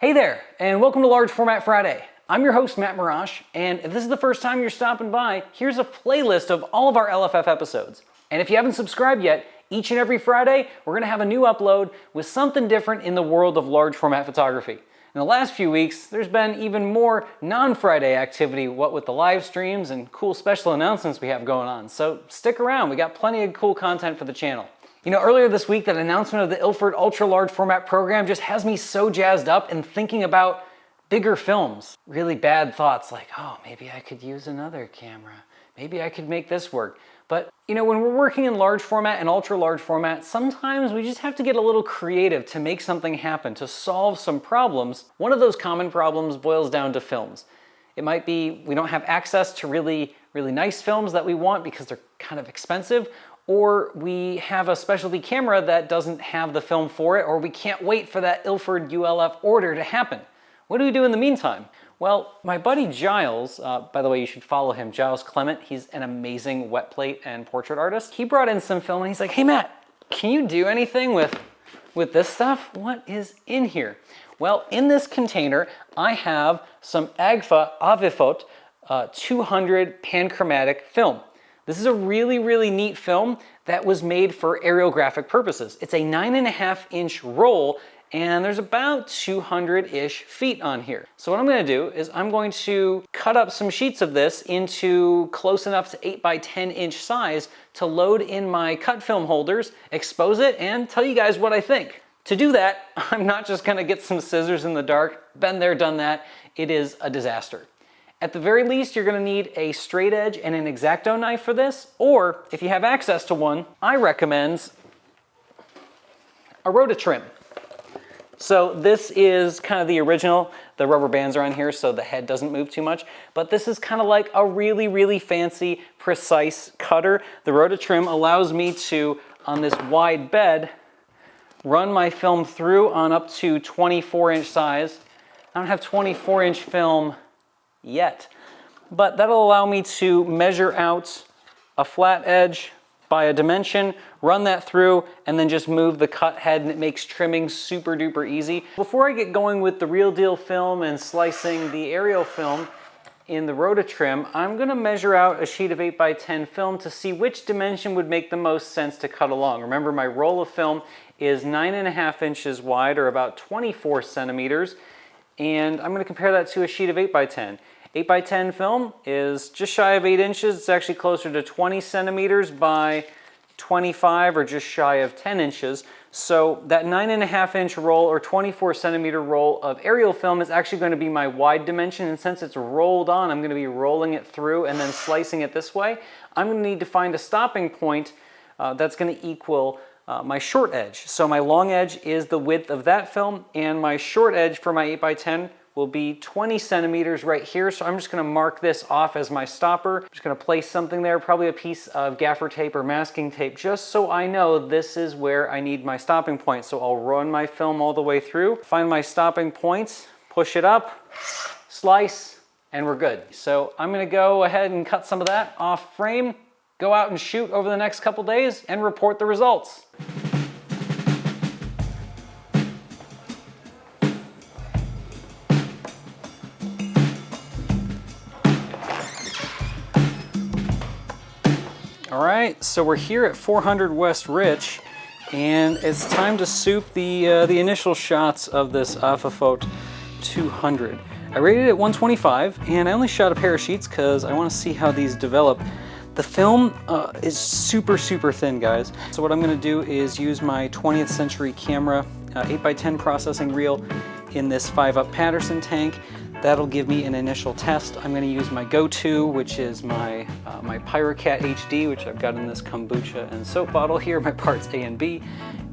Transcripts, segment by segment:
Hey there, and welcome to Large Format Friday. I'm your host, Matt Marrash, and if this is the first time you're stopping by, here's a playlist of all of our LFF episodes. And if you haven't subscribed yet, each and every Friday, we're gonna have a new upload with something different in the world of large format photography. In the last few weeks, there's been even more non-Friday activity, what with the live streams and cool special announcements we have going on. So stick around, we got plenty of cool content for the channel. You know, earlier this week, that announcement of the Ilford Ultra Large Format program just has me so jazzed up and thinking about bigger films. Really bad thoughts like, oh, maybe I could use another camera. Maybe I could make this work. But, you know, when we're working in large format and ultra large format, sometimes we just have to get a little creative to make something happen, to solve some problems. One of those common problems boils down to films. It might be we don't have access to really nice films that we want because they're kind of expensive, or we have a specialty camera that doesn't have the film for it, or we can't wait for that Ilford ULF order to happen. What do we do in the meantime? Well, my buddy Giles, by the way, you should follow him, Giles Clement. He's an amazing wet plate and portrait artist. He brought in some film and he's like, hey Matt, can you do anything with this stuff? What is in here? Well, in this container, I have some Agfa Aviphot 200 panchromatic film. This is a really neat film that was made for aeriographic purposes. It's a 9.5-inch roll, and there's about 200-ish feet on here. So what I'm gonna do is I'm going to cut up some sheets of this into close enough to 8x10-inch size to load in my cut film holders, expose it, and tell you guys what I think. To do that, I'm not just gonna get some scissors in the dark. Been there, done that. It is a disaster. At the very least, you're gonna need a straight edge and an X-Acto knife for this, or if you have access to one, I recommend a rototrim. So this is kind of the original. The rubber bands are on here so the head doesn't move too much, but this is kind of like a really fancy, precise cutter. The rototrim allows me to, on this wide bed, run my film through on up to 24-inch size. I don't have 24-inch film yet, but that'll allow me to measure out a flat edge by a dimension, run that through, and then just move the cut head, and it makes trimming super duper easy. Before I get going with the real deal film and slicing the aerial film in the rototrim, I'm gonna measure out a sheet of 8x10 film to see which dimension would make the most sense to cut along. Remember, my roll of film is 9.5 inches wide, or about 24 centimeters, and I'm gonna compare that to a sheet of 8x10. 8x10 film is just shy of 8 inches. It's actually closer to 20 centimeters by 25, or just shy of 10 inches. So that 9.5-inch roll or 24 centimeter roll of aerial film is actually going to be my wide dimension. And since it's rolled on, I'm going to be rolling it through and then slicing it this way. I'm going to need to find a stopping point that's going to equal my short edge. So my long edge is the width of that film, and my short edge for my 8x10 will be 20 centimeters right here. So I'm just gonna mark this off as my stopper. I'm just gonna place something there, probably a piece of gaffer tape or masking tape, just so I know this is where I need my stopping point. So I'll run my film all the way through, find my stopping points, push it up, slice, and we're good. So I'm gonna go ahead and cut some of that off frame, go out and shoot over the next couple days, and report the results. All right, so we're here at 400 West Rich, and it's time to soup the initial shots of this Aviphot 200. I rated it 125, and I only shot a pair of sheets because I want to see how these develop. The film is super thin, guys. So what I'm going to do is use my 20th century camera 8x10 processing reel in this 5-up Patterson tank. That'll give me an initial test. I'm gonna use my go-to, which is my Pyrocat HD, which I've got in this kombucha and soap bottle here, my parts A and B,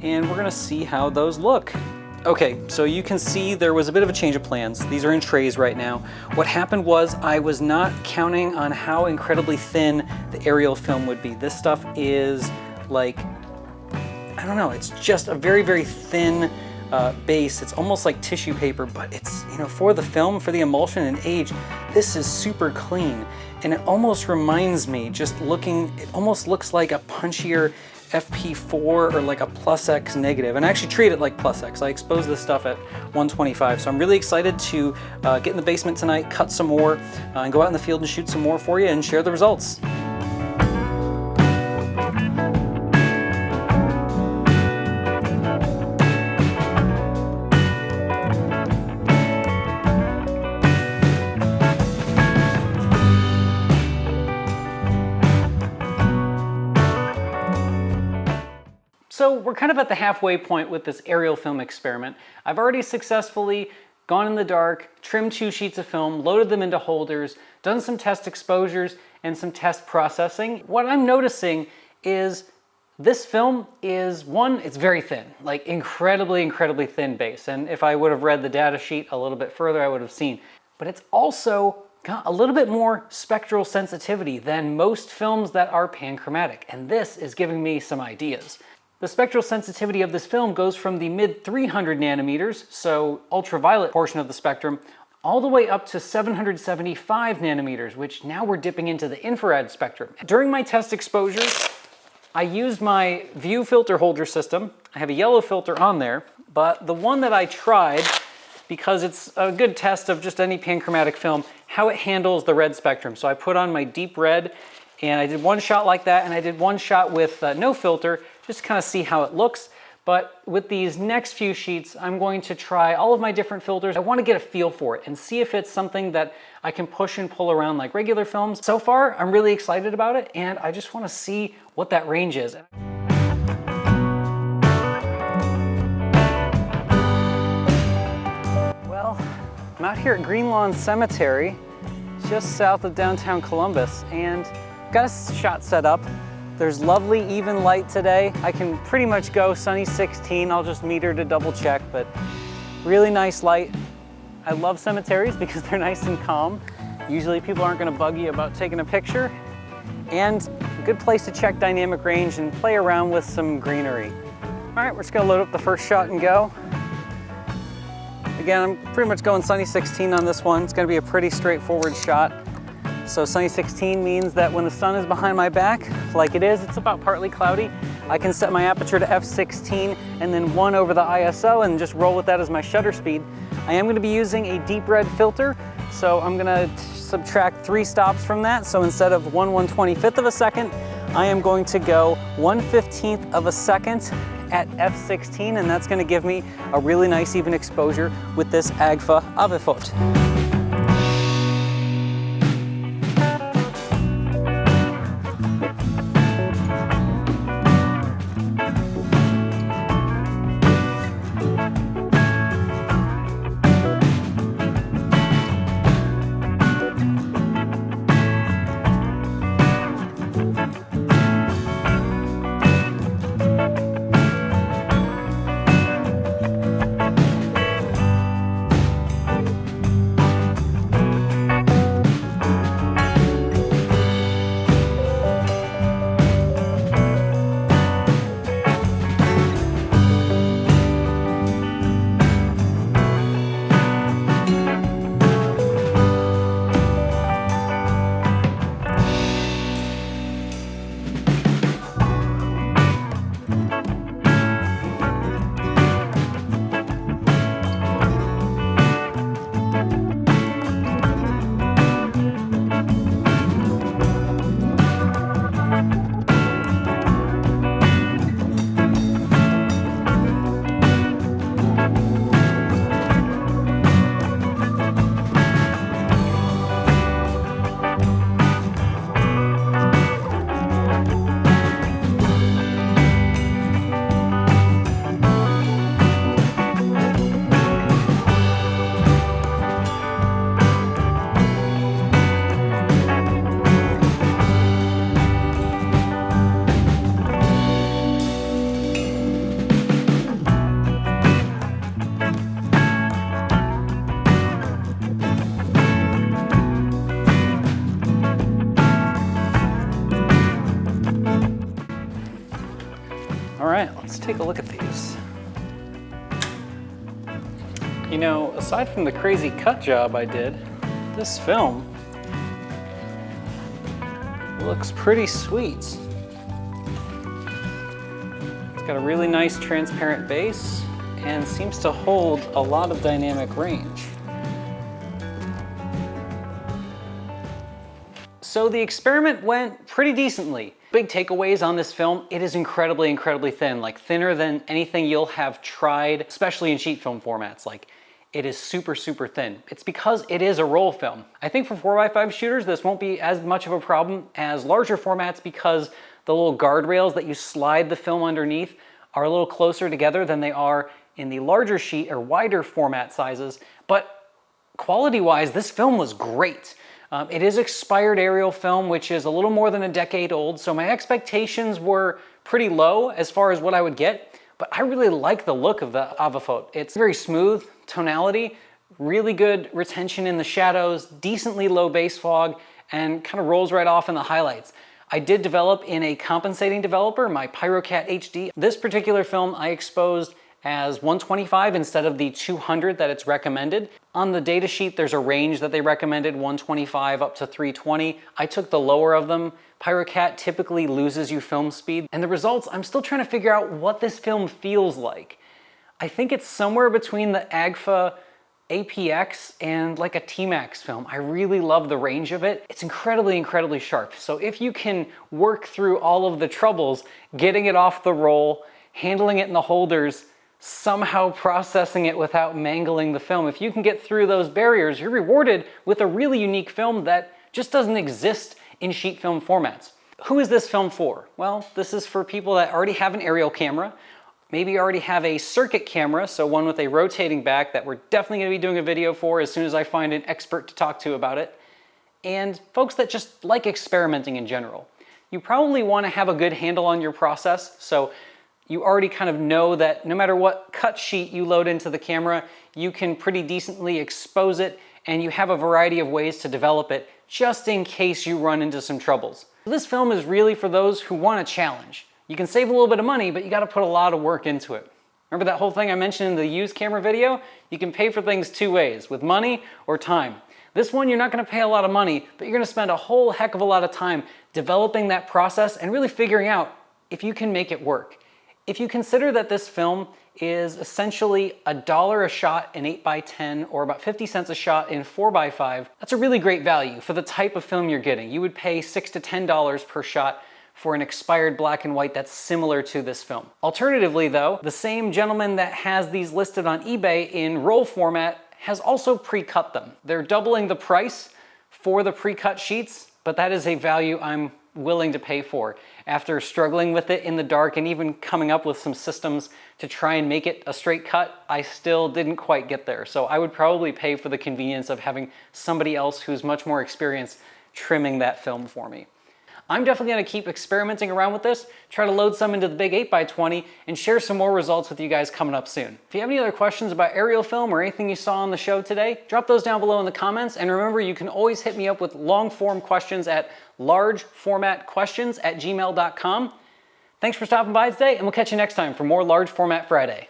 and we're gonna see how those look. Okay, so you can see there was a bit of a change of plans. These are in trays right now. What happened was I was not counting on how incredibly thin the aerial film would be. This stuff is like, I don't know, it's just a very thin base. It's almost like tissue paper, but it's, you know, for the film, for the emulsion and age, this is super clean. And it almost reminds me, just looking, it almost looks like a punchier FP4 or like a plus X negative, and I actually treat it like plus X. I expose this stuff at 125, so I'm really excited to get in the basement tonight, cut some more, and go out in the field and shoot some more for you and share the results. So we're kind of at the halfway point with this aerial film experiment. I've already successfully gone in the dark, trimmed 2 sheets of film, loaded them into holders, done some test exposures and some test processing. What I'm noticing is this film is, one, it's very thin, like incredibly thin base. And if I would have read the data sheet a little bit further, I would have seen. But it's also got a little bit more spectral sensitivity than most films that are panchromatic. And this is giving me some ideas. The spectral sensitivity of this film goes from the mid 300 nanometers, so ultraviolet portion of the spectrum, all the way up to 775 nanometers, which now we're dipping into the infrared spectrum. During my test exposures, I used my view filter holder system. I have a yellow filter on there, but the one that I tried, because it's a good test of just any panchromatic film, how it handles the red spectrum. So I put on my deep red, and I did 1 shot like that, and I did 1 shot with no filter, just to kind of see how it looks. But with these next few sheets, I'm going to try all of my different filters. I want to get a feel for it and see if it's something that I can push and pull around like regular films. So far, I'm really excited about it, and I just want to see what that range is. Well, I'm out here at Green Lawn Cemetery, just south of downtown Columbus, and got a shot set up. There's lovely even light today. I can pretty much go sunny 16. I'll just meter to double check, but really nice light. I love cemeteries because they're nice and calm. Usually people aren't gonna bug you about taking a picture, and a good place to check dynamic range and play around with some greenery. All right, we're just gonna load up the first shot and go. Again, I'm pretty much going sunny 16 on this one. It's gonna be a pretty straightforward shot. So sunny 16 means that when the sun is behind my back, like it is, it's about partly cloudy, I can set my aperture to f16 and then 1 over the ISO and just roll with that as my shutter speed. I am gonna be using a deep red filter, so I'm gonna subtract 3 stops from that. So instead of 1/125th of a second, I am going to go 1/15th of a second at f16, and that's gonna give me a really nice even exposure with this Agfa Aviphot. All right, let's take a look at these. You know, aside from the crazy cut job I did, this film looks pretty sweet. got a really nice transparent base and seems to hold a lot of dynamic range. So the experiment went pretty decently. Big takeaways on this film: it is incredibly, incredibly thin, like thinner than anything you'll have tried, especially in sheet film formats. Like, it is super, super thin. It's because it is a roll film. I think for 4x5 shooters, this won't be as much of a problem as larger formats because the little guardrails that you slide the film underneath are a little closer together than they are in the larger sheet or wider format sizes. But quality-wise, this film was great. It is expired aerial film, which is a little more than a decade old, so my expectations were pretty low as far as what I would get, but I really like the look of the Aviphot. It's very smooth tonality, really good retention in the shadows, decently low base fog, and kind of rolls right off in the highlights. I did develop in a compensating developer, my PyroCat HD. This particular film I exposed as 125 instead of the 200 that it's recommended. On the datasheet, there's a range that they recommended, 125 up to 320. I took the lower of them. PyroCat typically loses you film speed. And the results, I'm still trying to figure out what this film feels like. I think it's somewhere between the Agfa APX and like a T-Max film. I really love the range of it. It's incredibly, incredibly sharp. So if you can work through all of the troubles, getting it off the roll, handling it in the holders, somehow processing it without mangling the film, if you can get through those barriers, you're rewarded with a really unique film that just doesn't exist in sheet film formats. Who is this film for? Well, this is for people that already have an aerial camera, maybe already have a circuit camera, so one with a rotating back that we're definitely going to be doing a video for as soon as I find an expert to talk to about it, and folks that just like experimenting in general. You probably want to have a good handle on your process, so you already kind of know that no matter what cut sheet you load into the camera, you can pretty decently expose it, and you have a variety of ways to develop it just in case you run into some troubles. This film is really for those who want a challenge. You can save a little bit of money, but you got to put a lot of work into it. Remember that whole thing I mentioned in the used camera video? You can pay for things two ways, with money or time. This one, you're not going to pay a lot of money, but you're going to spend a whole heck of a lot of time developing that process and really figuring out if you can make it work. If you consider that this film is essentially $1 a shot in 8x10 or about 50 cents a shot in 4x5, that's a really great value for the type of film you're getting. You would pay $6 to $10 per shot for an expired black and white that's similar to this film. Alternatively though, the same gentleman that has these listed on eBay in roll format has also pre-cut them. They're doubling the price for the pre-cut sheets, but that is a value I'm willing to pay for. After struggling with it in the dark and even coming up with some systems to try and make it a straight cut, I still didn't quite get there. So I would probably pay for the convenience of having somebody else who's much more experienced trimming that film for me. I'm definitely going to keep experimenting around with this, try to load some into the big 8x20, and share some more results with you guys coming up soon. If you have any other questions about aerial film or anything you saw on the show today, drop those down below in the comments, and remember, you can always hit me up with long-form questions at largeformatquestions@gmail.com. Thanks for stopping by today, and we'll catch you next time for more Large Format Friday.